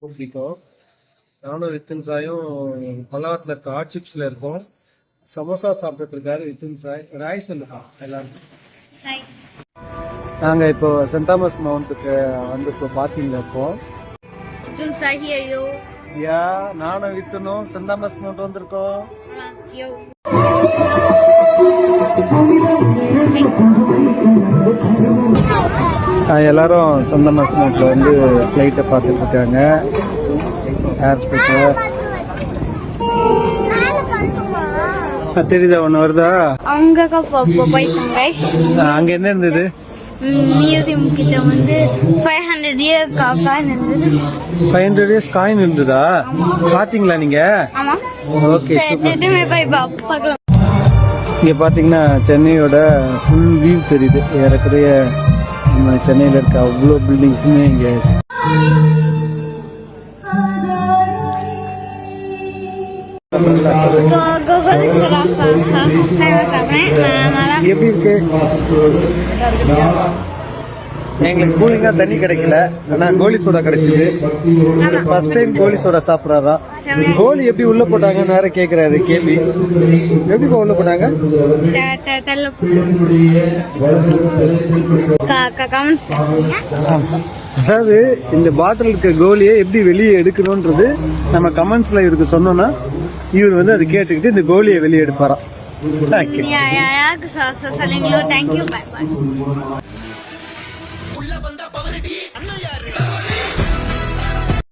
ரொம்ப பிடிக்கும். நானும் வித்தின் சாயும் பல்லாவரத்தில் இருக்க ஹாட் சிப்ஸில் இருக்கோம். சமோசா சாப்பிட்டுட்டு இருக்காரு வித்தின் சாய். ராய் சொல்லுப்பா எல்லாருக்கும். நாங்கள் இப்போ சென்ட் தாமஸ் மவுண்ட்டுக்கு வந்து இப்போ பார்க்கிங்கில் இருக்கோம். யா நானும் வித்தனும் சென்ட் தாமஸ் மவுண்ட் வந்திருக்கோம். எல்லாரும் சென்ட் தாமஸ் மவுண்ட்ல வந்து ஃப்ளைட்டை பார்த்துட்டு இருக்காங்க. ஏர்போர்ட்ல தெரியுதா ஒண்ணு வருதா? அங்க என்ன இருந்தது? மியூசியம் கிட்ட வந்து 500 இயர்ஸ் காயின் இருந்ததா? பாத்தீங்களா நீங்க? ஓகே, இங்க பாத்தீங்கன்னா சென்னையோட ஃபுல் வியூ தெரியுது. ஏறக்குறைய நம்ம சென்னையில இருக்க அவ்வளோ பில்டிங்ஸுமே இங்க எப்படி இருக்கு? எங்களுக்கு கூலிங்கா தண்ணி கிடைக்கல, ஆனா கோலி சோடா கிடைச்சது. ஃபர்ஸ்ட் டைம் கோலி சோடா சாப்பிட்றாரா? கோலி எப்படி உள்ள போட்டாங்கன்னு வேற கேக்குறாரு கேள்வி. எப்படி உள்ள போட்டாங்க? அதாவது இந்த பாட்டில் இருக்க கோலியை எப்படி வெளியே எடுக்கணும்ன்றது நம்ம கமெண்ட்ஸ்ல இவருக்கு சொன்னோம்னா இவர் வந்து அதை கேட்டுக்கிட்டு இந்த கோலியை வெளியே எடுப்பாராம். தேங்க்யூ.